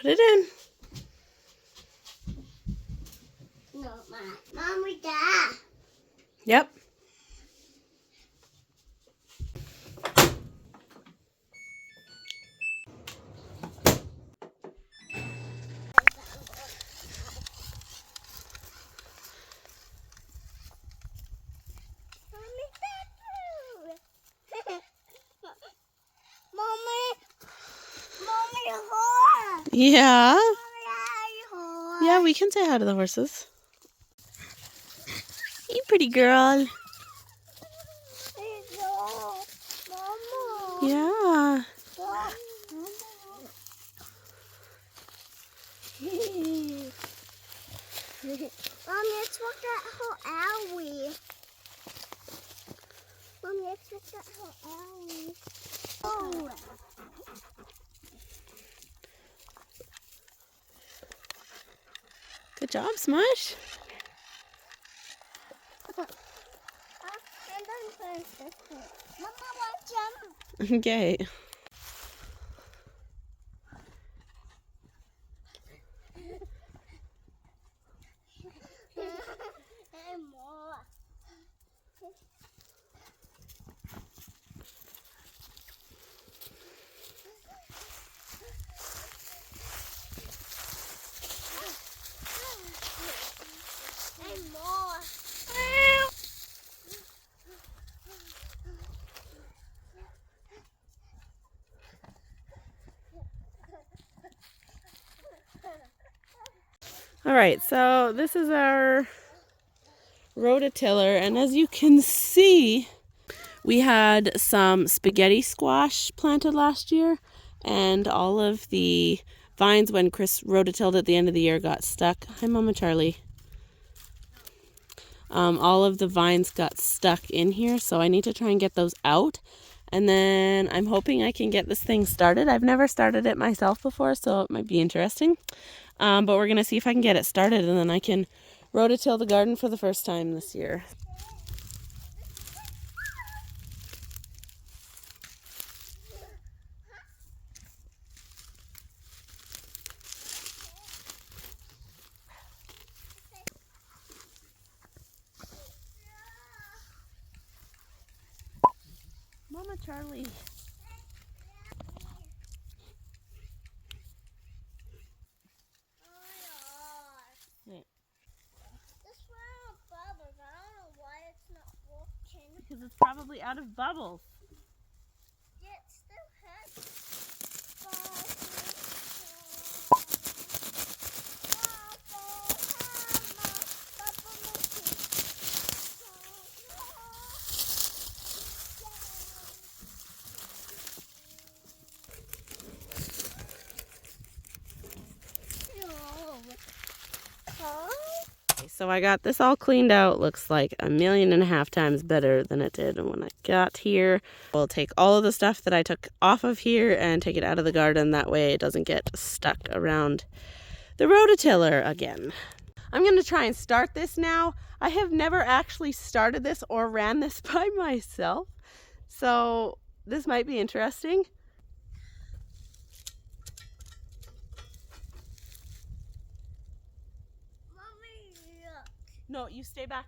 Put it in. No, Mom, we die. Yep. Yeah. Yeah, we can say hi to the horses. Hey, pretty girl. Yeah. Mom, let's walk that whole alley. Mom, let's walk that whole alley. Oh. Good job, Smush. Mama, watch him. Okay. And more. And more. All right, so this is our rototiller, and as you can see, we had some spaghetti squash planted last year, and all of the vines, when Chris rototilled at the end of the year, got stuck. Hi, Mama Charlie. All of the vines got stuck in here, so I need to try and get those out. And then I'm hoping I can get this thing started. I've never started it myself before, so it might be interesting. But we're going to see if I can get it started, and then I can rototill the garden for the first time this year. Mama Charlie. This one of bubbles. I don't know why it's not working. Because it's probably out of bubbles. Yeah, it still has bubbles. So I got this all cleaned out. Looks like 1.5 million times better than it did when I got here. We'll take all of the stuff that I took off of here and take it out of the garden. That way it doesn't get stuck around the rototiller again. I'm going to try and start this now. I have never actually started this or ran this by myself, so this might be interesting. No, you stay back.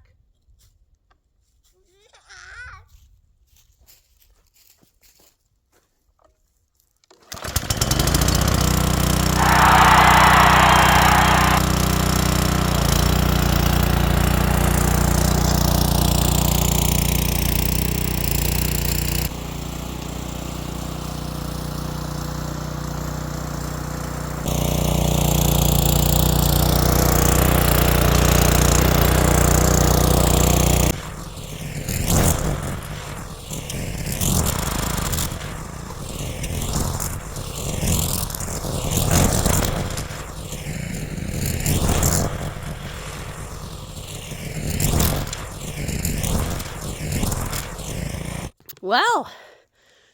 Well,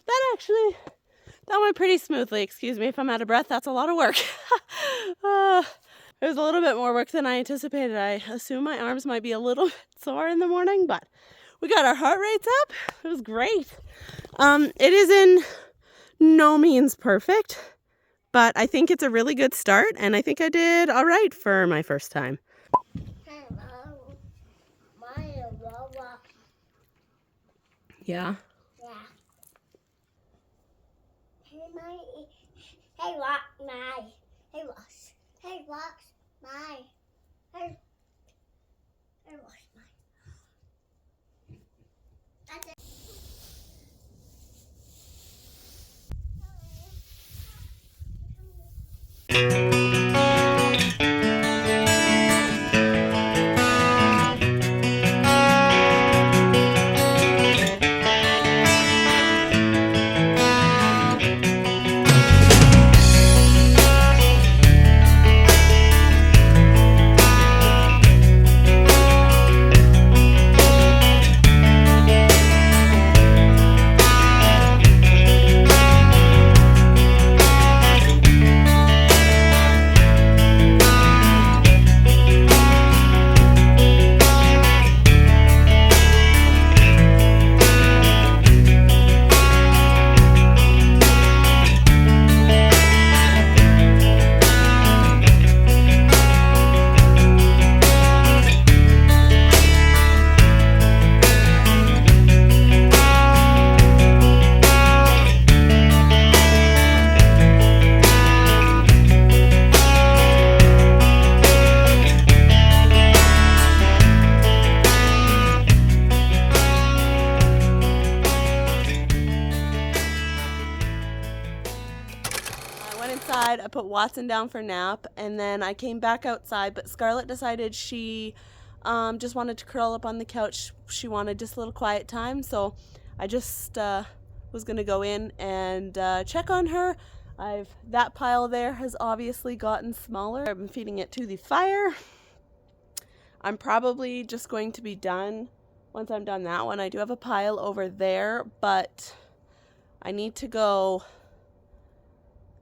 that went pretty smoothly. Excuse me if I'm out of breath. That's a lot of work. It was a little bit more work than I anticipated. I assume my arms might be a little bit sore in the morning, but we got our heart rates up. It was great. It is in no means perfect, But I think it's a really good start, and I think I did all right for my first time. Hello. My Wawa. Yeah. Yeah. Hey, my. Hey, what? My. Hey, Ross. Hey, Ross. My. Hey. Hey, Ross. My. That's it. Inside, I put Watson down for nap, and then I came back outside, but Scarlett decided she just wanted to curl up on the couch. She wanted just a little quiet time, so I just was gonna go in and check on her. That pile there has obviously gotten smaller. I've been feeding it to the fire. I'm probably just going to be done once I'm done that one. I do have a pile over there, but I need to go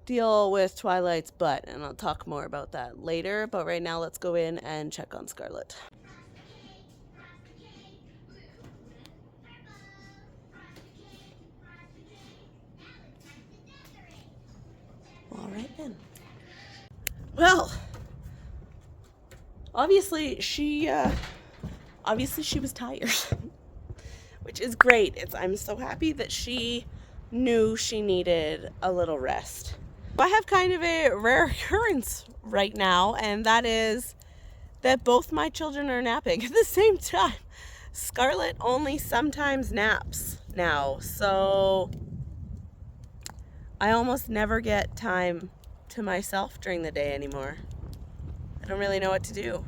deal with Twilight's butt, and I'll talk more about that later. But right now, let's go in and check on Scarlett. All right then. Well, obviously she was tired, which is great. I'm so happy that she knew she needed a little rest. I have kind of a rare occurrence right now, and that is that both my children are napping at the same time. Scarlett only sometimes naps now, so I almost never get time to myself during the day anymore. I don't really know what to do.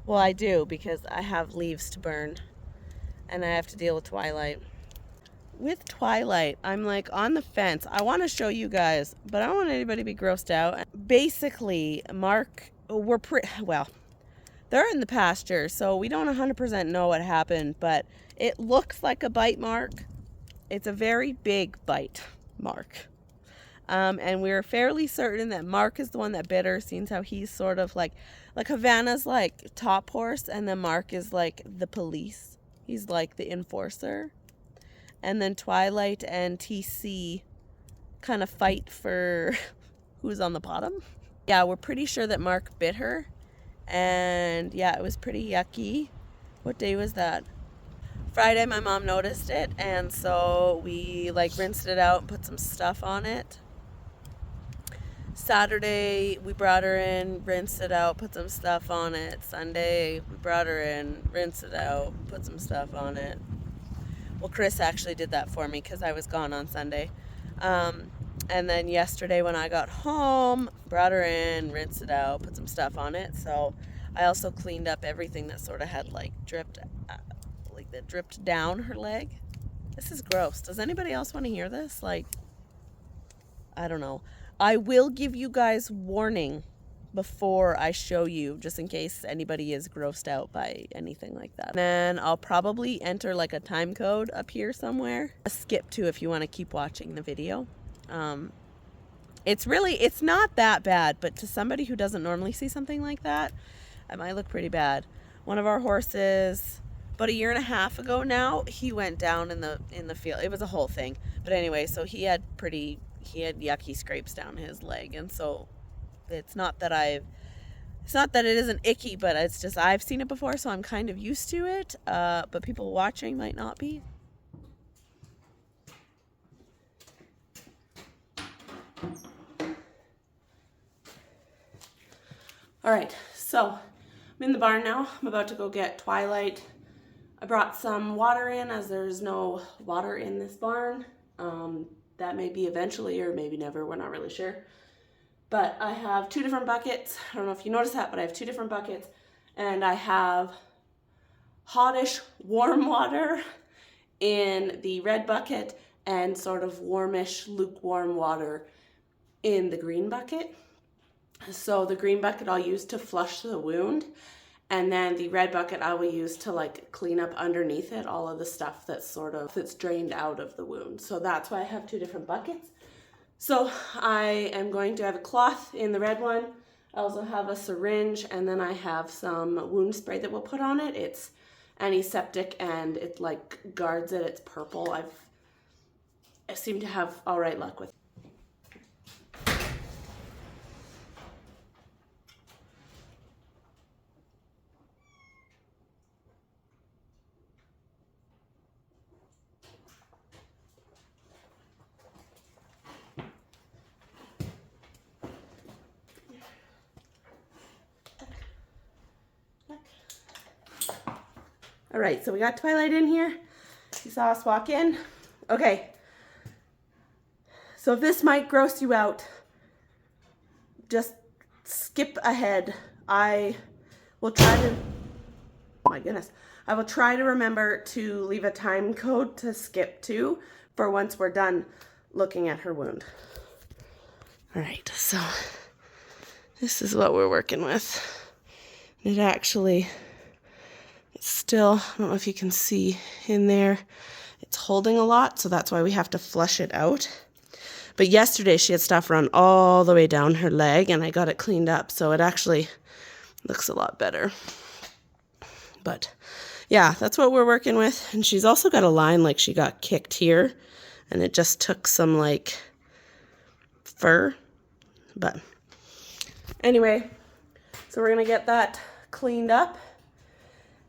Well, I do, because I have leaves to burn, and I have to deal with Twilight. With Twilight, I'm like on the fence. I want to show you guys, but I don't want anybody to be grossed out. Basically, Mark, they're in the pasture, so we don't 100% know what happened, but it looks like a bite mark. It's a very big bite mark. And we're fairly certain that Mark is the one that bit her, seeing how he's sort of like Havana's like top horse, and then Mark is like the police. He's like the enforcer. And then Twilight and TC kind of fight for who's on the bottom. Yeah, we're pretty sure that Mark bit her. And yeah, it was pretty yucky. What day was that? Friday, my mom noticed it. And so we rinsed it out and put some stuff on it. Saturday, we brought her in, rinsed it out, put some stuff on it. Sunday, we brought her in, rinsed it out, put some stuff on it. Well, Chris actually did that for me because I was gone on Sunday. And then yesterday when I got home, brought her in, rinsed it out, put some stuff on it. So I also cleaned up everything that sort of had dripped down her leg. This is gross. Does anybody else want to hear this? I don't know. I will give you guys warning before I show you, just in case anybody is grossed out by anything like that. And then I'll probably enter a time code up here somewhere. Skip to if you want to keep watching the video. It's not that bad, but to somebody who doesn't normally see something like that, it might look pretty bad. One of our horses, about 1.5 years ago now, he went down in the field. It was a whole thing. But anyway, so he had pretty he had yucky scrapes down his leg, and so it's not that it isn't icky, but it's just I've seen it before, so I'm kind of used to it. But people watching might not be. All right, so I'm in the barn now. I'm about to go get Twilight. I brought some water in, as there's no water in this barn. That may be eventually or maybe never, we're not really sure. But I have 2 different buckets. I don't know if you noticed that, but I have 2 different buckets. And I have hottish warm water in the red bucket and sort of warmish lukewarm water in the green bucket. So the green bucket I'll use to flush the wound, and then the red bucket I will use to like clean up underneath it all of the stuff that's drained out of the wound. So that's why I have 2 different buckets. So I am going to have a cloth in the red one. I also have a syringe, and then I have some wound spray that we'll put on it. It's antiseptic and it like guards it. It's purple. I seem to have all right luck with it. All right, so we got Twilight in here. You saw us walk in. Okay. So if this might gross you out, just skip ahead. I will try to, oh my goodness. I will try to remember to leave a time code to skip to for once we're done looking at her wound. All right, so this is what we're working with. It actually, it's still, I don't know if you can see in there, it's holding a lot, so that's why we have to flush it out. But yesterday she had stuff run all the way down her leg, and I got it cleaned up, so it actually looks a lot better. But yeah, that's what we're working with. And she's also got a line like she got kicked here, and it just took some like fur. But anyway, so we're gonna get that cleaned up.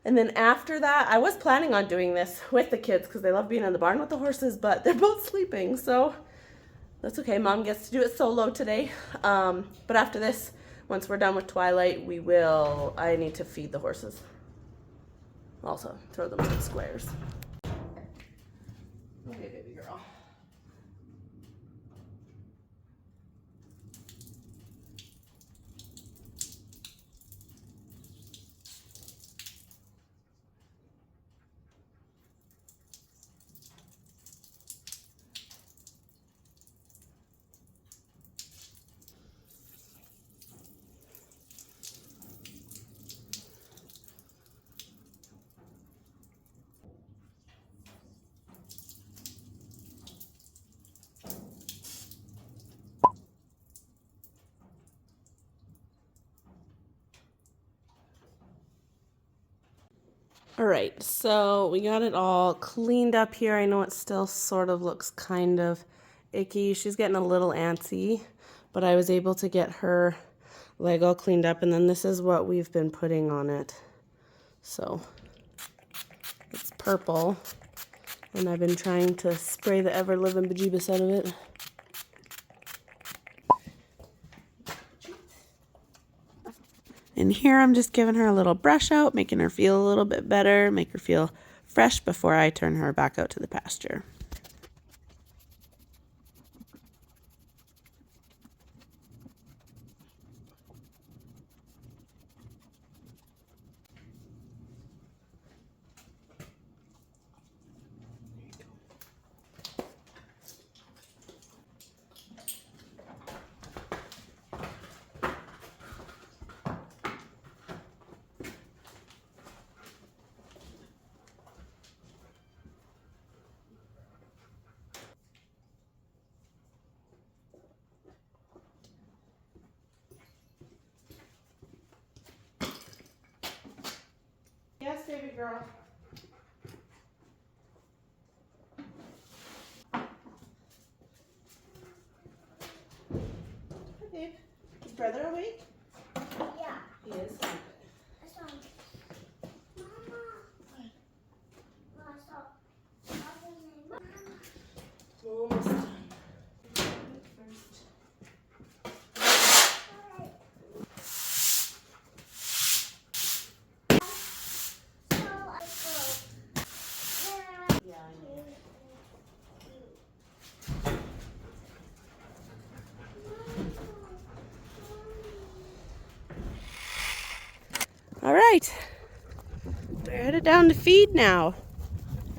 And then after that, I was planning on doing this with the kids because they love being in the barn with the horses, but they're both sleeping, so that's okay. Mom gets to do it solo today. But after this, once we're done with Twilight, I need to feed the horses. Also, throw them some squares. Okay, baby girl. All right, so we got it all cleaned up here. I know it still sort of looks kind of icky. She's getting a little antsy, but I was able to get her leg all cleaned up, and then this is what we've been putting on it. So it's purple, and I've been trying to spray the ever-living bejeebus out of it. And here I'm just giving her a little brush out, making her feel a little bit better, make her feel fresh before I turn her back out to the pasture. Yes, baby girl. brother awake? Yeah. He is. That's on. Mama. Mama, stop. Mama. Almost done. Yeah, I know. All right, we're headed down to feed now.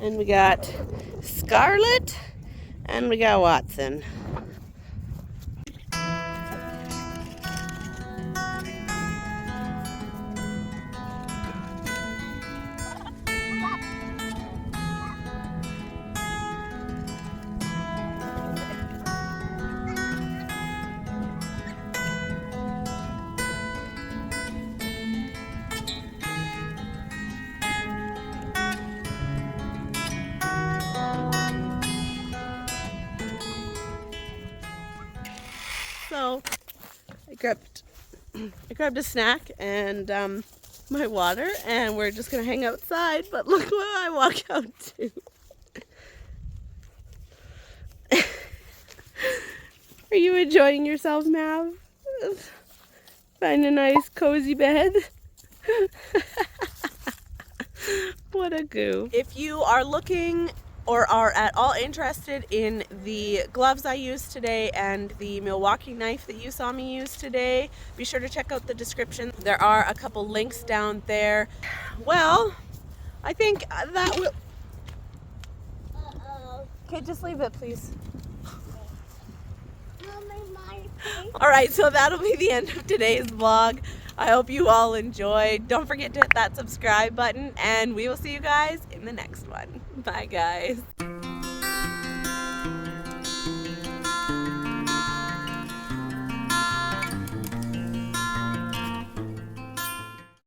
And we got Scarlet and we got Watson. So I grabbed a snack and my water, and we're just gonna hang outside. But look what I walk out to. Are you enjoying yourself, Mav? Find a nice cozy bed. What a goo. If you are looking or are at all interested in the gloves I used today and the Milwaukee knife that you saw me use today, be sure to check out the description. There are a couple links down there. Well, I think that will... Okay, just leave it, please. All right, so that'll be the end of today's vlog. I hope you all enjoyed. Don't forget to hit that subscribe button, and we will see you guys in the next one. Bye, guys.